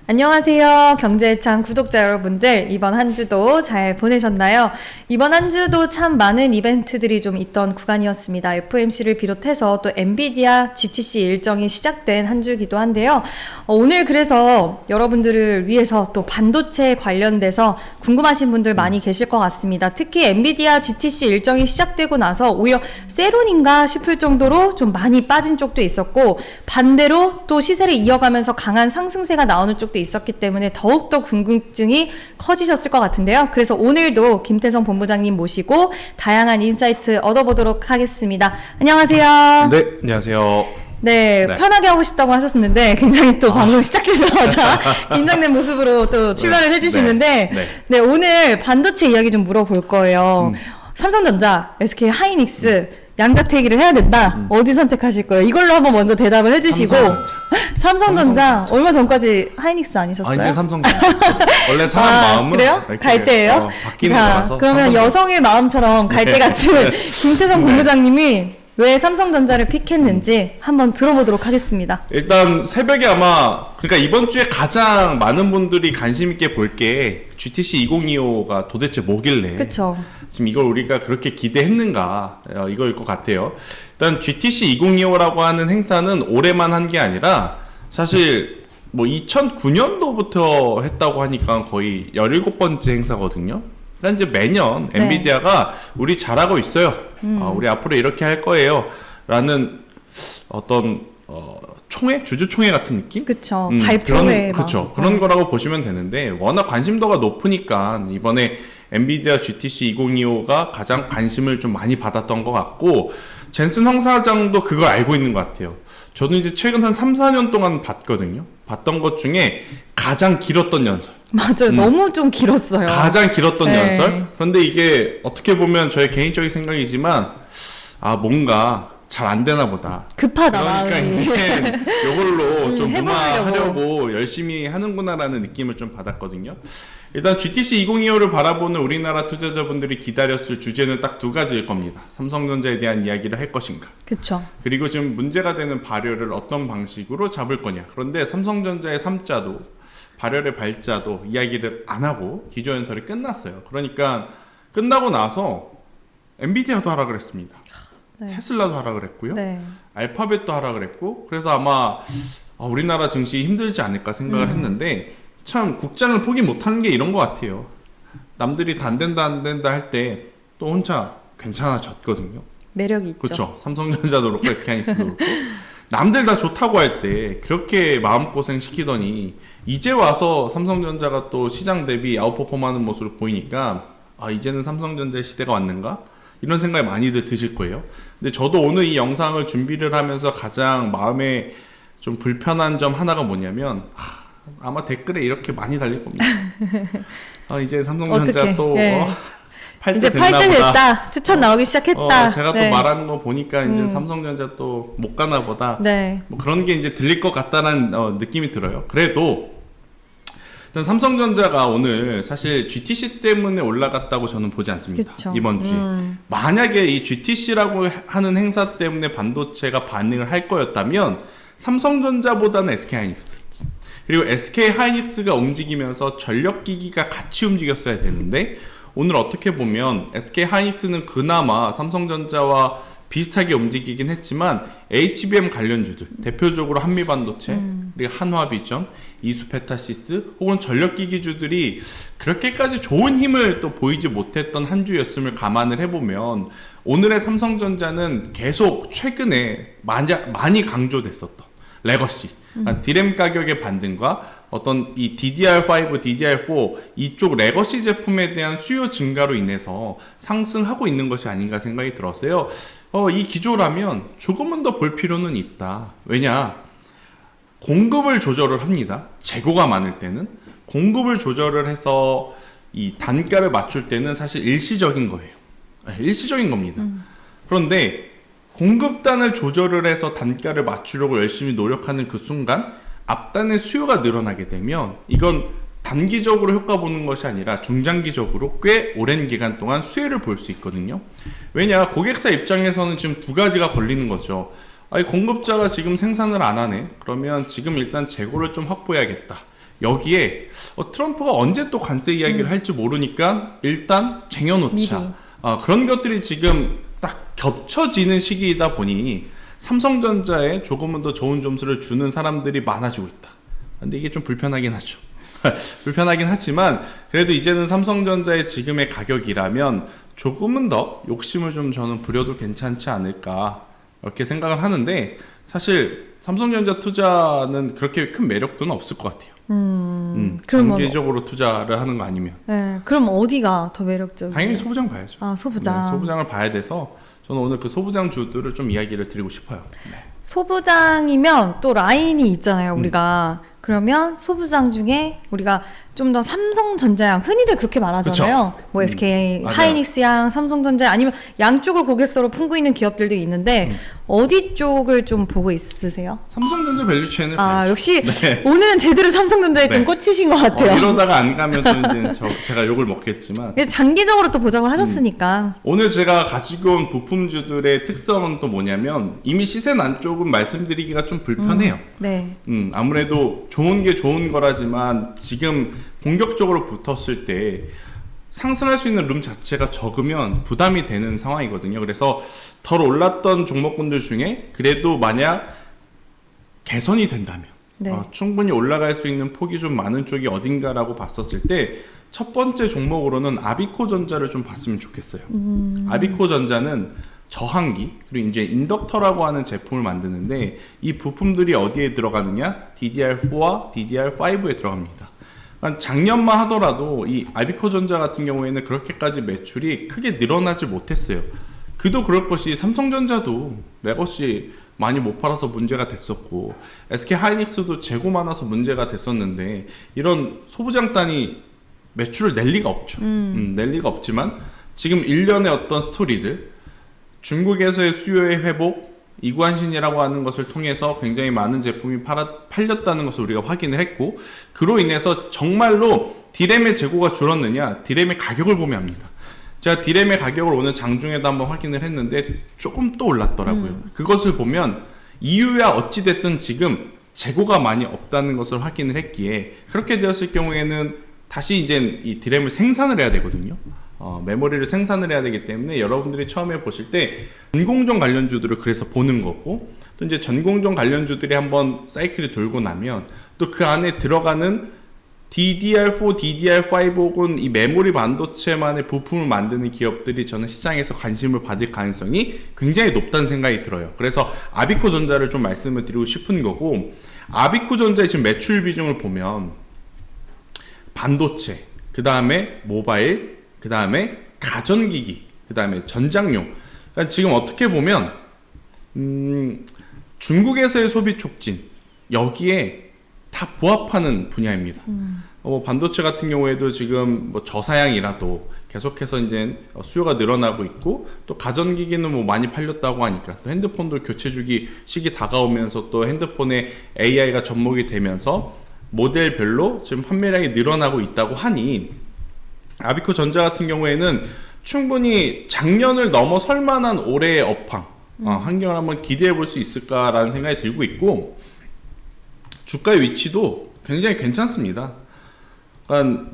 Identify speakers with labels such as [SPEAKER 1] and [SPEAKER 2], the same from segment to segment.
[SPEAKER 1] 안녕하세요. 경제창 구독자 여러분들, 이번 한 주도 잘 보내셨나요? 이번 한 주도 참 많은 이벤트들이 좀 있던 구간이었습니다. FOMC를 비롯해서 또 엔비디아 GTC 일정이 시작된 한 주기도 한데요. 오늘 그래서 여러분들을 위해서 또 반도체 관련돼서 궁금하신 분들 많이 계실 것 같습니다. 특히 엔비디아 GTC 일정이 시작되고 나서 오히려 세론인가 싶을 정도로 좀 많이 빠진 쪽도 있었고, 반대로 또 시세를 이어가면서 강한 상승세가 나오는 쪽도 있었기 때문에 더욱더 궁금증이 커지셨을 것 같은데요. 그래서 오늘도 김태성 본부장님 모시고 다양한 인사이트 얻어보도록 하겠습니다. 안녕하세요.
[SPEAKER 2] 네, 안녕하세요.
[SPEAKER 1] 네, 편하게 하고 싶다고 하셨는데 굉장히 또 방송 시작되자마자 긴장된 모습으로 또 출발을 해주시는데 네, 오늘 반도체 이야기 좀 물어볼 거예요. 삼성전자, SK 하이닉스 양자택일을 해야 된다. 어디 선택하실 거예요? 이걸로 한번 먼저 대답을 해주시고. 삼성전자 얼마 전까지 하이닉스 아니셨어요?
[SPEAKER 2] 이제 삼성전자. 원래 사람 마음은
[SPEAKER 1] 그래요? 갈 때예요?
[SPEAKER 2] 바뀌는 거라서.
[SPEAKER 1] 그러면
[SPEAKER 2] 삼성전자.
[SPEAKER 1] 여성의 마음처럼 갈 때 같은 김태성 본부장님이 왜 삼성전자를 픽했는지 한번 들어보도록 하겠습니다.
[SPEAKER 2] 일단 새벽에 아마 그러니까 이번 주에 가장 많은 분들이 관심 있게 볼 게 GTC 2025가 도대체 뭐길래
[SPEAKER 1] 그쵸.
[SPEAKER 2] 지금 이걸 우리가 그렇게 기대했는가 이거일 것 같아요. 일단 GTC 2025라고 하는 행사는 올해만 한 게 아니라 사실 뭐 2009년도부터 했다고 하니까 거의 17번째 행사거든요. 그러니까 이제 매년
[SPEAKER 1] 네.
[SPEAKER 2] 엔비디아가 우리 잘하고 있어요. 우리 앞으로 이렇게 할 거예요. 라는 어떤 총회? 주주총회 같은 느낌?
[SPEAKER 1] 그쵸. 발표회.
[SPEAKER 2] 그쵸. 그런 거라고 보시면 되는데 워낙 관심도가 높으니까 이번에 엔비디아 GTC 2025가 가장 관심을 좀 많이 받았던 것 같고 젠슨 황 사장도 그걸 알고 있는 것 같아요. 저도 이제 최근 한 3, 4년 동안 봤거든요. 봤던 것 중에 가장 길었던 연설.
[SPEAKER 1] 맞아요. 너무 좀 길었어요.
[SPEAKER 2] 가장 길었던
[SPEAKER 1] 네.
[SPEAKER 2] 연설. 그런데 이게 어떻게 보면 저의 개인적인 생각이지만 뭔가 잘 안 되나 보다.
[SPEAKER 1] 급하다.
[SPEAKER 2] 그러니까
[SPEAKER 1] 마음이.
[SPEAKER 2] 이제 이걸로 좀
[SPEAKER 1] 해보려고.
[SPEAKER 2] 무마하려고 열심히 하는구나라는 느낌을 좀 받았거든요. 일단 GTC 2025를 바라보는 우리나라 투자자분들이 기다렸을 주제는 딱 두 가지일 겁니다. 삼성전자에 대한 이야기를 할 것인가.
[SPEAKER 1] 그쵸.
[SPEAKER 2] 그리고 지금 문제가 되는 발효를 어떤 방식으로 잡을 거냐. 그런데 삼성전자의 3자도 발효의 발자도 이야기를 안 하고 기조연설이 끝났어요. 그러니까 끝나고 나서 엔비디아도 하라 그랬습니다.
[SPEAKER 1] 네.
[SPEAKER 2] 테슬라도 하라 그랬고요.
[SPEAKER 1] 네.
[SPEAKER 2] 알파벳도 하라 그랬고 그래서 아마 우리나라 증시 힘들지 않을까 생각을 했는데 참 국장을 포기 못하는 게 이런 것 같아요. 남들이 다 안 된다 할 때 또 혼자 괜찮아졌거든요.
[SPEAKER 1] 매력이 있죠.
[SPEAKER 2] 그렇죠. 삼성전자도 그렇고 SK하이닉스도 그렇고 남들 다 좋다고 할 때 그렇게 마음고생 시키더니 이제 와서 삼성전자가 또 시장 대비 아웃퍼폼하는 모습을 보이니까 이제는 삼성전자의 시대가 왔는가? 이런 생각이 많이들 드실 거예요. 근데 저도 오늘 이 영상을 준비를 하면서 가장 마음에 좀 불편한 점 하나가 뭐냐면 아마 댓글에 이렇게 많이 달릴 겁니다. 이제 삼성전자
[SPEAKER 1] 어떡해.
[SPEAKER 2] 또
[SPEAKER 1] 네.
[SPEAKER 2] 팔
[SPEAKER 1] 이제
[SPEAKER 2] 때
[SPEAKER 1] 팔 때
[SPEAKER 2] 됐나 보다.
[SPEAKER 1] 됐다. 추천 나오기 시작했다.
[SPEAKER 2] 제가
[SPEAKER 1] 네.
[SPEAKER 2] 또 말하는 거 보니까 이제 삼성전자 또 못 가나 보다.
[SPEAKER 1] 네.
[SPEAKER 2] 뭐 그런 게 이제 들릴 것 같다는 느낌이 들어요. 그래도 일단 삼성전자가 오늘 사실 GTC 때문에 올라갔다고 저는 보지 않습니다.
[SPEAKER 1] 그쵸.
[SPEAKER 2] 이번 주에. 만약에 이 GTC라고 하는 행사 때문에 반도체가 반응을 할 거였다면 삼성전자보다는 SK하이닉스. 그리고 SK하이닉스가 움직이면서 전력기기가 같이 움직였어야 되는데 오늘 어떻게 보면 SK하이닉스는 그나마 삼성전자와 비슷하게 움직이긴 했지만 HBM 관련주들 대표적으로 한미반도체 그리고 한화비전, 이수페타시스 혹은 전력기기주들이 그렇게까지 좋은 힘을 또 보이지 못했던 한 주였음을 감안을 해보면 오늘의 삼성전자는 계속 최근에 많이 강조됐었던 레거시 디램 가격의 반등과 어떤 이 DDR5, DDR4 이쪽 레거시 제품에 대한 수요 증가로 인해서 상승하고 있는 것이 아닌가 생각이 들었어요. 이 기조라면 조금은 더 볼 필요는 있다. 왜냐? 공급을 조절을 합니다. 재고가 많을 때는 공급을 조절을 해서 이 단가를 맞출 때는 사실 일시적인 거예요. 일시적인 겁니다. 그런데 공급단을 조절을 해서 단가를 맞추려고 열심히 노력하는 그 순간 앞단의 수요가 늘어나게 되면 이건 단기적으로 효과 보는 것이 아니라 중장기적으로 꽤 오랜 기간 동안 수혜를 볼 수 있거든요. 왜냐, 고객사 입장에서는 지금 두 가지가 걸리는 거죠. 공급자가 지금 생산을 안 하네. 그러면 지금 일단 재고를 좀 확보해야겠다. 여기에 트럼프가 언제 또 관세 이야기를 할지 모르니까 일단 쟁여놓자.
[SPEAKER 1] 미리.
[SPEAKER 2] 그런 것들이 지금 딱 겹쳐지는 시기이다 보니 삼성전자에 조금은 더 좋은 점수를 주는 사람들이 많아지고 있다. 근데 이게 좀 불편하긴 하죠. 불편하긴 하지만 그래도 이제는 삼성전자의 지금의 가격이라면 조금은 더 욕심을 좀 저는 부려도 괜찮지 않을까 이렇게 생각을 하는데, 사실 삼성전자 투자는 그렇게 큰 매력도는 없을 것 같아요.
[SPEAKER 1] 그러면
[SPEAKER 2] 장기적으로 투자를 하는 거 아니면.
[SPEAKER 1] 네, 그럼 어디가 더 매력적이에요?
[SPEAKER 2] 당연히 소부장 봐야죠.
[SPEAKER 1] 아, 소부장.
[SPEAKER 2] 네, 소부장을 봐야 돼서 저는 오늘 그 소부장 주들을 좀 이야기를 드리고 싶어요. 네.
[SPEAKER 1] 소부장이면 또 라인이 있잖아요, 우리가. 그러면 소부장 중에 우리가 좀 더 삼성전자양, 흔히들 그렇게 말하잖아요. 뭐 SK
[SPEAKER 2] 맞아요.
[SPEAKER 1] 하이닉스양, 삼성전자, 아니면 양쪽을 고객사로 품고 있는 기업들도 있는데 어디 쪽을 좀 보고 있으세요?
[SPEAKER 2] 삼성전자 밸류체인을
[SPEAKER 1] 아,
[SPEAKER 2] 봐야죠.
[SPEAKER 1] 역시
[SPEAKER 2] 네.
[SPEAKER 1] 오늘은 제대로 삼성전자에 좀
[SPEAKER 2] 네.
[SPEAKER 1] 꽂히신 것 같아요.
[SPEAKER 2] 이러다가 안 가면 또 이제 제가 욕을 먹겠지만,
[SPEAKER 1] 그래서 장기적으로 또 보장을 하셨으니까.
[SPEAKER 2] 오늘 제가 가지고 온 부품주들의 특성은 또 뭐냐면 이미 시세 난 쪽은 말씀드리기가 좀 불편해요.
[SPEAKER 1] 네.
[SPEAKER 2] 아무래도 좋은 게 좋은 거라지만 지금 본격적으로 붙었을 때 상승할 수 있는 룸 자체가 적으면 부담이 되는 상황이거든요. 그래서 덜 올랐던 종목군들 중에 그래도 만약 개선이 된다면
[SPEAKER 1] 네.
[SPEAKER 2] 충분히 올라갈 수 있는 폭이 좀 많은 쪽이 어딘가라고 봤었을 때 첫 번째 종목으로는 아비코전자를 좀 봤으면 좋겠어요. 아비코전자는 저항기 그리고 이제 인덕터라고 하는 제품을 만드는데 이 부품들이 어디에 들어가느냐? DDR4와 DDR5에 들어갑니다. 그러니까 작년만 하더라도 이 아비코전자 같은 경우에는 그렇게까지 매출이 크게 늘어나지 못했어요. 그도 그럴 것이 삼성전자도 레거시 많이 못 팔아서 문제가 됐었고 SK 하이닉스도 재고 많아서 문제가 됐었는데 이런 소부장단이 매출을 낼 리가 없죠. 낼 리가 없지만 지금 일련의 어떤 스토리들, 중국에서의 수요의 회복, 이구한신이라고 하는 것을 통해서 굉장히 많은 제품이 팔렸다는 것을 우리가 확인을 했고, 그로 인해서 정말로 디램의 재고가 줄었느냐, 디램의 가격을 보면 합니다. 제가 디램의 가격을 오늘 장중에도 한번 확인을 했는데 조금 또 올랐더라고요. 그것을 보면 이유야 어찌됐든 지금 재고가 많이 없다는 것을 확인을 했기에, 그렇게 되었을 경우에는 다시 이제 이 디램을 생산을 해야 되거든요. 메모리를 생산을 해야 되기 때문에 여러분들이 처음에 보실 때 전공정 관련주들을 그래서 보는 거고, 또 이제 전공정 관련주들이 한번 사이클이 돌고 나면 또 그 안에 들어가는 DDR4, DDR5 혹은 이 메모리 반도체만의 부품을 만드는 기업들이 저는 시장에서 관심을 받을 가능성이 굉장히 높다는 생각이 들어요. 그래서 아비코전자를 좀 말씀을 드리고 싶은 거고, 아비코전자의 지금 매출 비중을 보면 반도체, 그 다음에 모바일, 그 다음에 가전기기, 그 다음에 전장용. 그러니까 지금 어떻게 보면 중국에서의 소비 촉진, 여기에 다 부합하는 분야입니다. 반도체 같은 경우에도 지금 뭐 저사양이라도 계속해서 이제 수요가 늘어나고 있고, 또 가전기기는 뭐 많이 팔렸다고 하니까 또 핸드폰도 교체주기 시기 다가오면서 또 핸드폰에 AI가 접목이 되면서 모델별로 지금 판매량이 늘어나고 있다고 하니, 아비코전자 같은 경우에는 충분히 작년을 넘어설 만한 올해의 업황, 환경을 한번 기대해 볼 수 있을까라는 생각이 들고 있고, 주가의 위치도 굉장히 괜찮습니다. 그러니까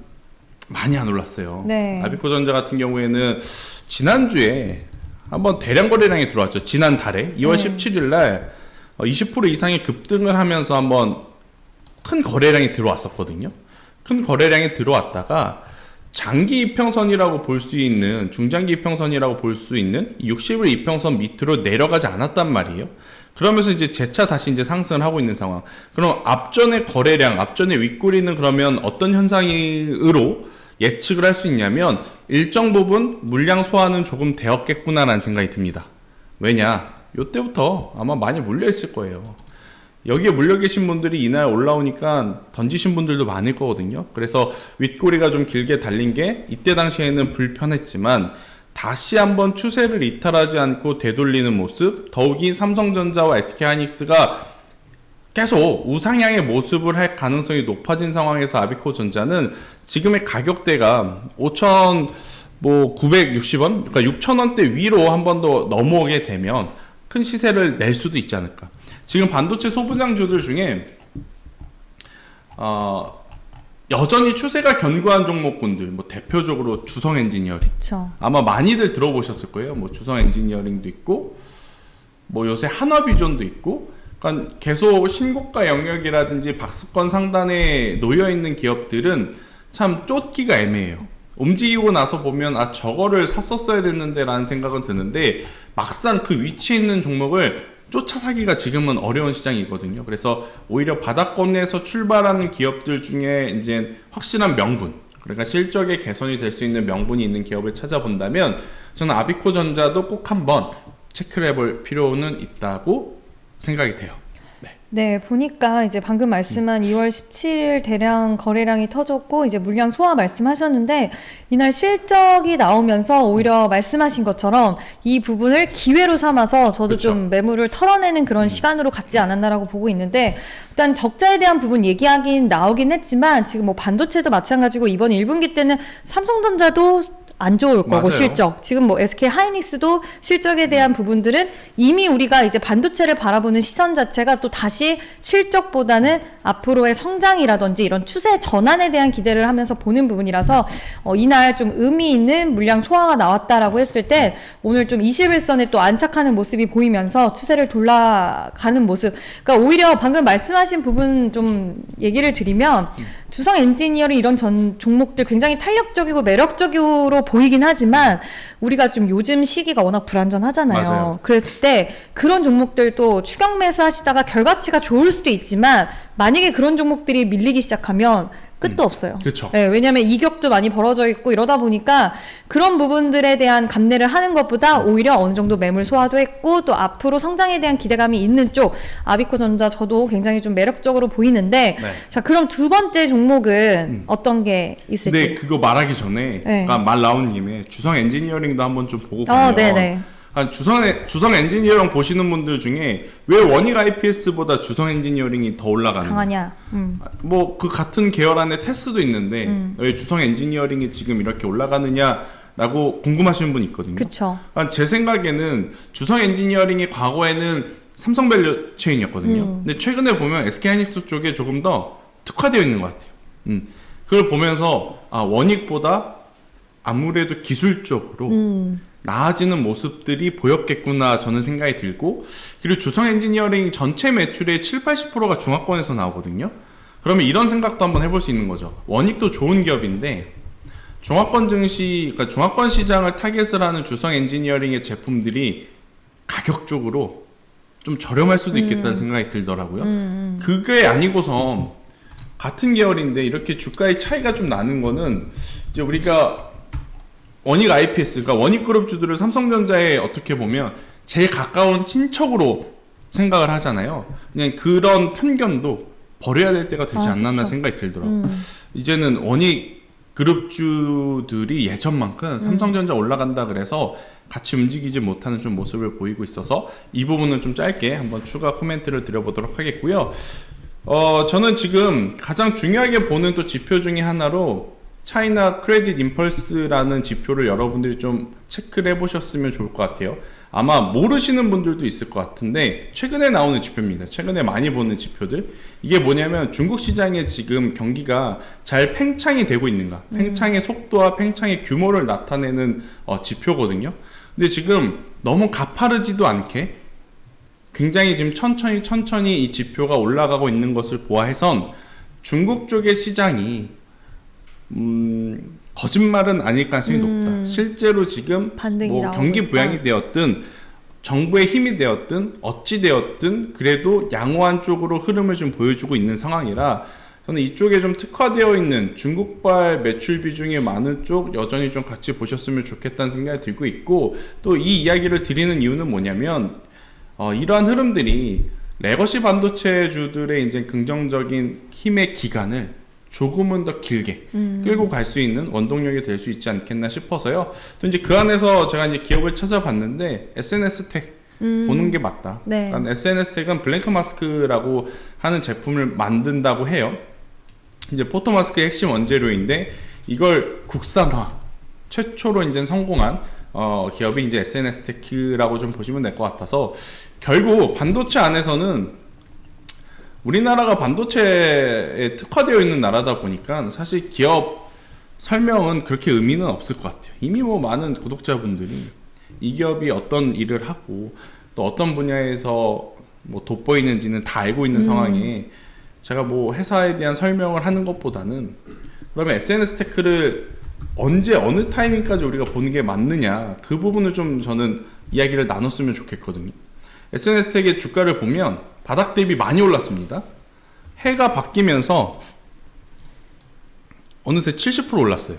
[SPEAKER 2] 많이 안 올랐어요.
[SPEAKER 1] 네.
[SPEAKER 2] 아비코전자 같은 경우에는 지난주에 한번 대량 거래량이 들어왔죠. 지난달에 2월 17일 날 20% 이상의 급등을 하면서 한번 큰 거래량이 들어왔었거든요. 큰 거래량이 들어왔다가 장기 이평선이라고 볼 수 있는, 중장기 이평선이라고 볼 수 있는 60일 이평선 밑으로 내려가지 않았단 말이에요. 그러면서 이제 재차 다시 이제 상승을 하고 있는 상황. 그럼 앞전의 거래량, 앞전의 윗꼬리는 그러면 어떤 현상으로 예측을 할 수 있냐면, 일정 부분 물량 소화는 조금 되었겠구나라는 생각이 듭니다. 왜냐? 이때부터 아마 많이 물려 있을 거예요. 여기에 물려 계신 분들이 이날 올라오니까 던지신 분들도 많을 거거든요. 그래서 윗꼬리가 좀 길게 달린 게 이때 당시에는 불편했지만, 다시 한번 추세를 이탈하지 않고 되돌리는 모습, 더욱이 삼성전자와 SK하이닉스가 계속 우상향의 모습을 할 가능성이 높아진 상황에서 아비코전자는 지금의 가격대가 5,960원, 그러니까 6,000원대 위로 한 번 더 넘어오게 되면 큰 시세를 낼 수도 있지 않을까. 지금 반도체 소부장주들 중에 여전히 추세가 견고한 종목군들, 뭐 대표적으로 주성 엔지니어링.
[SPEAKER 1] 그렇죠.
[SPEAKER 2] 아마 많이들 들어보셨을 거예요. 뭐 주성 엔지니어링도 있고, 뭐 요새 한화비전도 있고, 그러니까 계속 신고가 영역이라든지 박스권 상단에 놓여 있는 기업들은 참 쫓기가 애매해요. 움직이고 나서 보면 아 저거를 샀었어야 됐는데라는 생각은 드는데 막상 그 위치에 있는 종목을 쫓아 사기가 지금은 어려운 시장이거든요. 그래서 오히려 바닥권에서 출발하는 기업들 중에 이제 확실한 명분, 그러니까 실적의 개선이 될 수 있는 명분이 있는 기업을 찾아본다면 저는 아비코전자도 꼭 한번 체크를 해볼 필요는 있다고 생각이 돼요.
[SPEAKER 1] 네, 보니까 이제 방금 말씀한 2월 17일 대량 거래량이 터졌고 이제 물량 소화 말씀하셨는데 이날 실적이 나오면서 오히려 말씀하신 것처럼 이 부분을 기회로 삼아서 저도
[SPEAKER 2] 그쵸.
[SPEAKER 1] 좀 매물을 털어내는 그런 시간으로 갖지 않았나라고 보고 있는데 일단 적자에 대한 부분 얘기하긴 나오긴 했지만 지금 뭐 반도체도 마찬가지고 이번 1분기 때는 삼성전자도 안 좋을 거고
[SPEAKER 2] 맞아요.
[SPEAKER 1] 실적 지금 뭐 SK 하이닉스도 실적에 대한 부분들은 이미 우리가 이제 반도체를 바라보는 시선 자체가 또 다시 실적보다는 앞으로의 성장이라든지 이런 추세 전환에 대한 기대를 하면서 보는 부분이라서 이날 좀 의미 있는 물량 소화가 나왔다라고 했을 때 오늘 좀 21선에 또 안착하는 모습이 보이면서 추세를 돌아가는 모습. 그러니까 오히려 방금 말씀하신 부분 좀 얘기를 드리면 주성 엔지니어링 이런 전 종목들 굉장히 탄력적이고 매력적으로 보이긴 하지만 우리가 좀 요즘 시기가 워낙 불안전하잖아요.
[SPEAKER 2] 맞아요.
[SPEAKER 1] 그랬을 때 그런 종목들도 추격 매수하시다가 결과치가 좋을 수도 있지만 만약에 그런 종목들이 밀리기 시작하면 끝도 없어요.
[SPEAKER 2] 그렇죠.
[SPEAKER 1] 네, 왜냐하면 이격도 많이 벌어져 있고 이러다 보니까 그런 부분들에 대한 감내를 하는 것보다 오히려 어느 정도 매물 소화도 했고 또 앞으로 성장에 대한 기대감이 있는 쪽 아비코전자 저도 굉장히 좀 매력적으로 보이는데
[SPEAKER 2] 네.
[SPEAKER 1] 자 그럼 두 번째 종목은 어떤 게 있을지?
[SPEAKER 2] 근데 그거 말하기 전에
[SPEAKER 1] 네.
[SPEAKER 2] 그러니까 말 나온 김에 주성 엔지니어링도 한번 좀 보고 가면
[SPEAKER 1] 네네.
[SPEAKER 2] 주성 엔지니어링 보시는 분들 중에 왜 원익 IPS보다 주성 엔지니어링이 더 올라가는가?
[SPEAKER 1] 강하냐?
[SPEAKER 2] 뭐 그 같은 계열 안에 테스도 있는데 왜 주성 엔지니어링이 지금 이렇게 올라가느냐라고 궁금하시는 분이 있거든요.
[SPEAKER 1] 그쵸.
[SPEAKER 2] 제 생각에는 주성 엔지니어링이 과거에는 삼성밸류 체인이었거든요. 근데 최근에 보면 SK하이닉스 쪽에 조금 더 특화되어 있는 것 같아요. 그걸 보면서 원익보다 아무래도 기술적으로 나아지는 모습들이 보였겠구나 저는 생각이 들고 그리고 주성 엔지니어링 전체 매출의 70-80%가 중화권에서 나오거든요. 그러면 이런 생각도 한번 해볼 수 있는 거죠. 원익도 좋은 기업인데 중화권 증시, 그러니까 중화권 시장을 타겟을 하는 주성 엔지니어링의 제품들이 가격적으로 좀 저렴할 수도 있겠다는 생각이 들더라고요. 그게 아니고서 같은 계열인데 이렇게 주가의 차이가 좀 나는 거는 이제 우리가 원익 IPS, 그러니까 원익그룹주들을 삼성전자에 어떻게 보면 제일 가까운 친척으로 생각을 하잖아요. 그냥 그런 편견도 버려야 될 때가 되지 않나
[SPEAKER 1] 그쵸.
[SPEAKER 2] 생각이 들더라고요. 이제는 원익그룹주들이 예전만큼 삼성전자 올라간다 그래서 같이 움직이지 못하는 좀 모습을 보이고 있어서 이 부분은 좀 짧게 한번 추가 코멘트를 드려보도록 하겠고요. 저는 지금 가장 중요하게 보는 또 지표 중에 하나로 차이나 크레딧 임펄스라는 지표를 여러분들이 좀 체크를 해보셨으면 좋을 것 같아요. 아마 모르시는 분들도 있을 것 같은데 최근에 나오는 지표입니다. 최근에 많이 보는 지표들. 이게 뭐냐면 중국 시장에 지금 경기가 잘 팽창이 되고 있는가, 팽창의 속도와 팽창의 규모를 나타내는 지표거든요. 근데 지금 너무 가파르지도 않게 굉장히 지금 천천히 이 지표가 올라가고 있는 것을 보아해선 중국 쪽의 시장이 거짓말은 아닐 가능성이 높다. 실제로 지금
[SPEAKER 1] 반등이
[SPEAKER 2] 뭐
[SPEAKER 1] 나오고
[SPEAKER 2] 경기
[SPEAKER 1] 있다.
[SPEAKER 2] 부양이 되었든 정부의 힘이 되었든 어찌 되었든 그래도 양호한 쪽으로 흐름을 좀 보여주고 있는 상황이라 저는 이쪽에 좀 특화되어 있는 중국발 매출 비중이 많은 쪽 여전히 좀 같이 보셨으면 좋겠다는 생각이 들고 있고 또 이 이야기를 드리는 이유는 뭐냐면 이러한 흐름들이 레거시 반도체주들의 이제 긍정적인 힘의 기간을 조금은 더 길게 끌고 갈 수 있는 원동력이 될 수 있지 않겠나 싶어서요. 또 이제 그 안에서 제가 이제 기업을 찾아봤는데 SNS텍 보는 게 맞다.
[SPEAKER 1] 네.
[SPEAKER 2] 그러니까 SNS텍은 블랭크 마스크라고 하는 제품을 만든다고 해요. 이제 포토마스크의 핵심 원재료인데 이걸 국산화 최초로 이제 성공한 기업이 이제 SNS텍이라고 좀 보시면 될 것 같아서 결국 반도체 안에서는 우리나라가 반도체에 특화되어 있는 나라다 보니까 사실 기업 설명은 그렇게 의미는 없을 것 같아요. 이미 뭐 많은 구독자분들이 이 기업이 어떤 일을 하고 또 어떤 분야에서 뭐 돋보이는지는 다 알고 있는 상황에 제가 뭐 회사에 대한 설명을 하는 것보다는 그러면 SNS 테크를 언제 어느 타이밍까지 우리가 보는 게 맞느냐, 그 부분을 좀 저는 이야기를 나눴으면 좋겠거든요. SNS 테크의 주가를 보면 바닥 대비 많이 올랐습니다. 해가 바뀌면서 어느새 70% 올랐어요.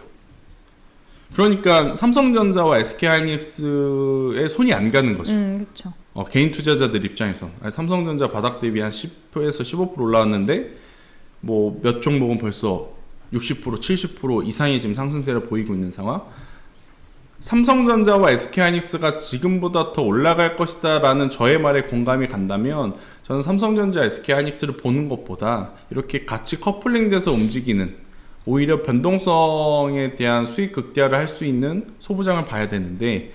[SPEAKER 2] 그러니까 삼성전자와 SK하이닉스에 손이 안 가는 거죠.
[SPEAKER 1] 그렇죠.
[SPEAKER 2] 개인 투자자들 입장에서 삼성전자 바닥 대비 한 10%에서 15% 올라왔는데 뭐 몇 종목은 벌써 60%, 70% 이상의 지금 상승세를 보이고 있는 상황. 삼성전자와 SK하이닉스가 지금보다 더 올라갈 것이다 라는 저의 말에 공감이 간다면 저는 삼성전자, SK하이닉스를 보는 것보다 이렇게 같이 커플링돼서 움직이는, 오히려 변동성에 대한 수익 극대화를 할 수 있는 소부장을 봐야 되는데,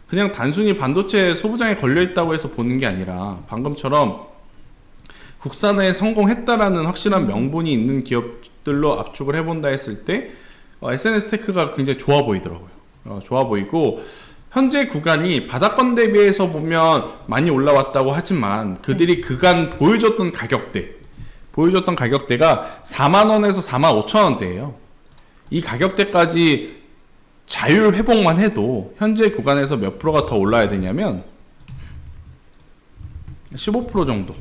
[SPEAKER 2] 그냥 단순히 반도체 소부장에 걸려있다고 해서 보는 게 아니라 방금처럼 국산화에 성공했다라는 확실한 명분이 있는 기업들로 압축을 해본다 했을 때 SNS 테크가 굉장히 좋아 보이더라고요. 좋아 보이고, 현재 구간이 바닥권 대비해서 보면 많이 올라왔다고 하지만 그들이 그간 보여줬던 가격대가 4만원에서 4만 5천원대예요. 이 가격대까지 자율 회복만 해도 현재 구간에서 몇 프로가 더 올라야 되냐면 15% 정도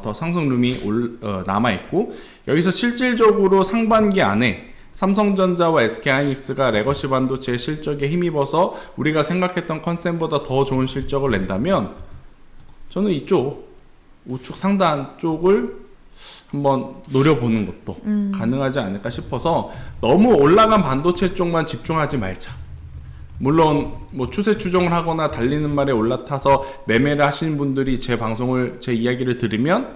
[SPEAKER 2] 더 상승룸이 남아있고, 여기서 실질적으로 상반기 안에 삼성전자와 SK하이닉스가 레거시 반도체의 실적에 힘입어서 우리가 생각했던 컨센보다 더 좋은 실적을 낸다면 저는 이쪽 우측 상단 쪽을 한번 노려보는 것도 가능하지 않을까 싶어서, 너무 올라간 반도체 쪽만 집중하지 말자. 물론 뭐 추세 추종을 하거나 달리는 말에 올라타서 매매를 하시는 분들이 제 이야기를 들으면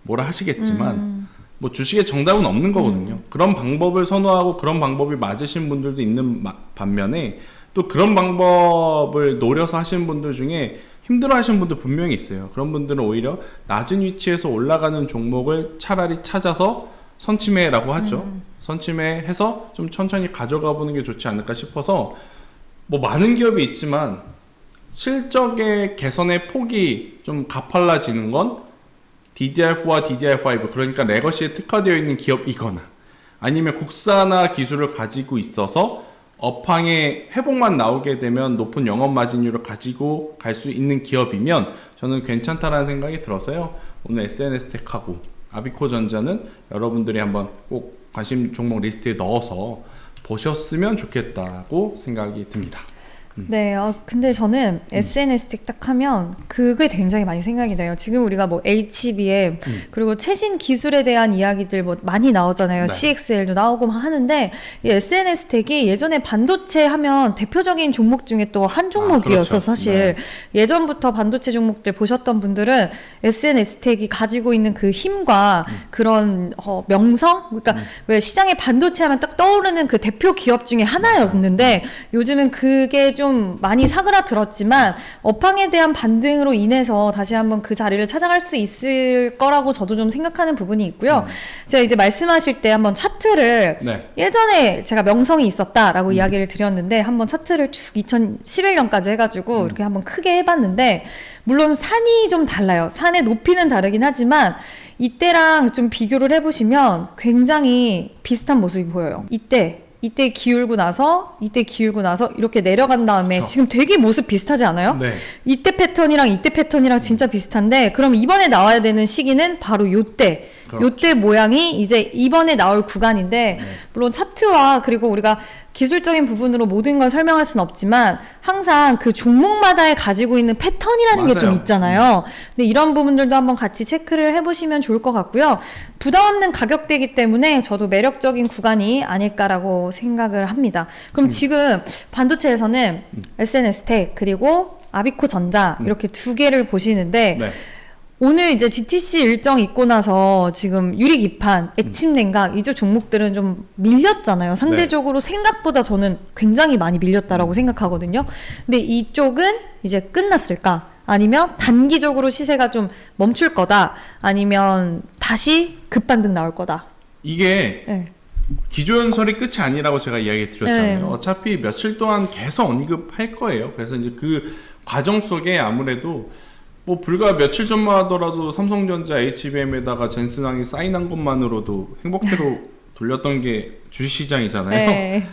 [SPEAKER 2] 뭐라 하시겠지만 뭐 주식의 정답은 없는 거거든요. 그런 방법을 선호하고 그런 방법이 맞으신 분들도 있는 반면에 또 그런 방법을 노려서 하시는 분들 중에 힘들어 하시는 분들 분명히 있어요. 그런 분들은 오히려 낮은 위치에서 올라가는 종목을 차라리 찾아서 선침해라고 하죠. 선침해해서 좀 천천히 가져가 보는 게 좋지 않을까 싶어서, 뭐 많은 기업이 있지만 실적의 개선의 폭이 좀 가팔라지는 건 DDR4와 DDR5, 그러니까 레거시에 특화되어 있는 기업이거나 아니면 국산화 기술을 가지고 있어서 업황의 회복만 나오게 되면 높은 영업 마진율을 가지고 갈 수 있는 기업이면 저는 괜찮다라는 생각이 들어서요. 오늘 SNS 테크하고 아비코 전자는 여러분들이 한번 꼭 관심 종목 리스트에 넣어서 보셨으면 좋겠다고 생각이 듭니다.
[SPEAKER 1] 네, 근데 저는 SNS 딱 하면 그게 굉장히 많이 생각이 나요. 지금 우리가 뭐 HBM 그리고 최신 기술에 대한 이야기들 뭐 많이 나오잖아요.
[SPEAKER 2] 네.
[SPEAKER 1] CXL도 나오고 하는데 이 SNS 텍이 예전에 반도체 하면 대표적인 종목 중에 또 한 종목이었어.
[SPEAKER 2] 그렇죠.
[SPEAKER 1] 사실
[SPEAKER 2] 네.
[SPEAKER 1] 예전부터 반도체 종목들 보셨던 분들은 SNS 텍이 가지고 있는 그 힘과 그런 명성, 그러니까 왜 시장에 반도체 하면 딱 떠오르는 그 대표 기업 중에 하나였는데 요즘은 그게 좀 많이 사그라들었지만 업황에 대한 반등으로 인해서 다시 한번 그 자리를 찾아갈 수 있을 거라고 저도 좀 생각하는 부분이 있고요. 제가 이제 말씀하실 때 한번 차트를
[SPEAKER 2] 네.
[SPEAKER 1] 예전에 제가 명성이 있었다라고 이야기를 드렸는데 한번 차트를 쭉 2011년까지 해가지고 이렇게 한번 크게 해봤는데, 물론 산이 좀 달라요. 산의 높이는 다르긴 하지만 이때랑 좀 비교를 해보시면 굉장히 비슷한 모습이 보여요. 이때 기울고 나서 이렇게 내려간 다음에
[SPEAKER 2] 그쵸.
[SPEAKER 1] 지금 되게 모습 비슷하지 않아요?
[SPEAKER 2] 네.
[SPEAKER 1] 이때 패턴이랑 진짜 비슷한데, 그럼 이번에 나와야 되는 시기는 바로 요때.
[SPEAKER 2] 그렇죠.
[SPEAKER 1] 요때 모양이 이제 이번에 나올 구간인데, 물론 차트와 그리고 우리가 기술적인 부분으로 모든 걸 설명할 수는 없지만 항상 그 종목마다에 가지고 있는 패턴이라는 게 좀
[SPEAKER 2] 맞아요.
[SPEAKER 1] 있잖아요. 근데 이런 부분들도 한번 같이 체크를 해보시면 좋을 것 같고요. 부담 없는 가격대이기 때문에 저도 매력적인 구간이 아닐까라고 생각을 합니다. 그럼 지금 반도체에서는 SNS 텍 그리고 아비코 전자 이렇게 두 개를 보시는데,
[SPEAKER 2] 네.
[SPEAKER 1] 오늘 이제 GTC 일정 있고 나서 지금 유리기판, 액침냉각 이쪽 종목들은 좀 밀렸잖아요. 상대적으로 생각보다 저는 굉장히 많이 밀렸다라고 생각하거든요. 근데 이쪽은 이제 끝났을까? 아니면 단기적으로 시세가 좀 멈출 거다, 아니면 다시 급반등 나올 거다.
[SPEAKER 2] 이게
[SPEAKER 1] 네.
[SPEAKER 2] 기조연설이 끝이 아니라고 제가 이야기 드렸잖아요.
[SPEAKER 1] 네.
[SPEAKER 2] 어차피 며칠 동안 계속 언급할 거예요. 그래서 이제 그 과정 속에 아무래도 뭐 불과 며칠 전만 하더라도 삼성전자, HBM에다가 젠슨항이 사인한 것만으로도 행복회로 돌렸던 게 주식시장이잖아요.
[SPEAKER 1] 네.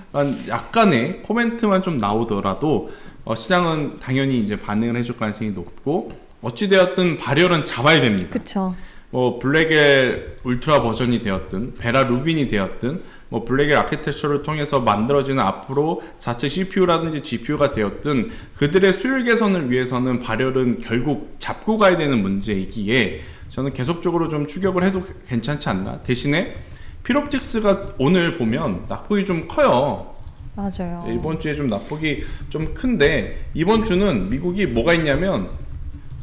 [SPEAKER 2] 약간의 코멘트만 좀 나오더라도 시장은 당연히 이제 반응을 해줄 가능성이 높고, 어찌되었든 발열은 잡아야 됩니다.
[SPEAKER 1] 그쵸.
[SPEAKER 2] 뭐 블랙엘 울트라 버전이 되었든 베라 루빈이 되었든 뭐 블랙엘 아키텍처를 통해서 만들어지는 앞으로 자체 CPU라든지 GPU가 되었든 그들의 수율 개선을 위해서는 발열은 결국 잡고 가야 되는 문제이기에 저는 계속적으로 좀 추격을 해도 괜찮지 않나. 대신에 필옵틱스가 오늘 보면 낙폭이 좀 커요.
[SPEAKER 1] 맞아요.
[SPEAKER 2] 이번 주에 좀 낙폭이 좀 큰데, 이번 주는 미국이 뭐가 있냐면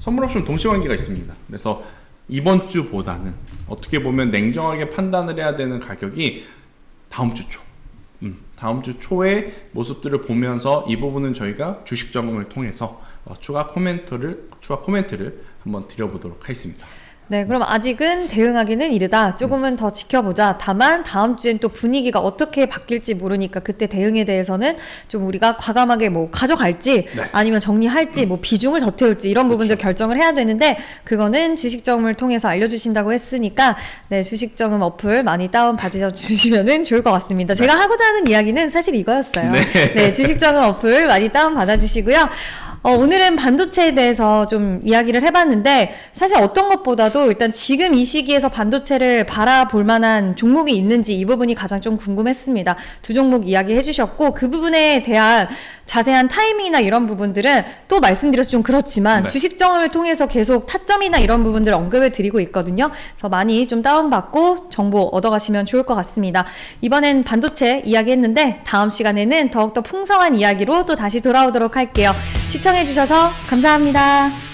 [SPEAKER 2] 선물 옵션 동시환기가 있습니다. 그래서 이번 주보다는 어떻게 보면 냉정하게 판단을 해야 되는 가격이 다음 주 초, 다음 주 초의 모습들을 보면서 이 부분은 저희가 주식 점검을 통해서 추가 코멘트를 한번 드려보도록 하겠습니다.
[SPEAKER 1] 네, 그럼 아직은 대응하기는 이르다. 조금은 더 지켜보자. 다만 다음 주엔 또 분위기가 어떻게 바뀔지 모르니까 그때 대응에 대해서는 좀 우리가 과감하게 뭐 가져갈지,
[SPEAKER 2] 네.
[SPEAKER 1] 아니면 정리할지, 뭐 비중을 더 태울지 이런 부분들 결정을 해야 되는데, 그거는 주식정음을 통해서 알려주신다고 했으니까 네, 주식정음 어플 많이 다운 받으셔주시면 좋을 것 같습니다. 제가 하고자 하는 이야기는 사실 이거였어요. 네, 주식정음 어플 많이 다운 받아주시고요. 오늘은 반도체에 대해서 좀 이야기를 해봤는데, 사실 어떤 것보다도 일단 지금 이 시기에서 반도체를 바라볼 만한 종목이 있는지 이 부분이 가장 좀 궁금했습니다. 두 종목 이야기해 주셨고, 그 부분에 대한 자세한 타이밍이나 이런 부분들은 또 말씀드려서 좀 그렇지만
[SPEAKER 2] 네.
[SPEAKER 1] 주식 정음을 통해서 계속 타점이나 이런 부분들 언급을 드리고 있거든요. 그래서 많이 좀 다운받고 정보 얻어가시면 좋을 것 같습니다. 이번엔 반도체 이야기했는데 다음 시간에는 더욱더 풍성한 이야기로 또 다시 돌아오도록 할게요. 시청해주셔서 감사합니다.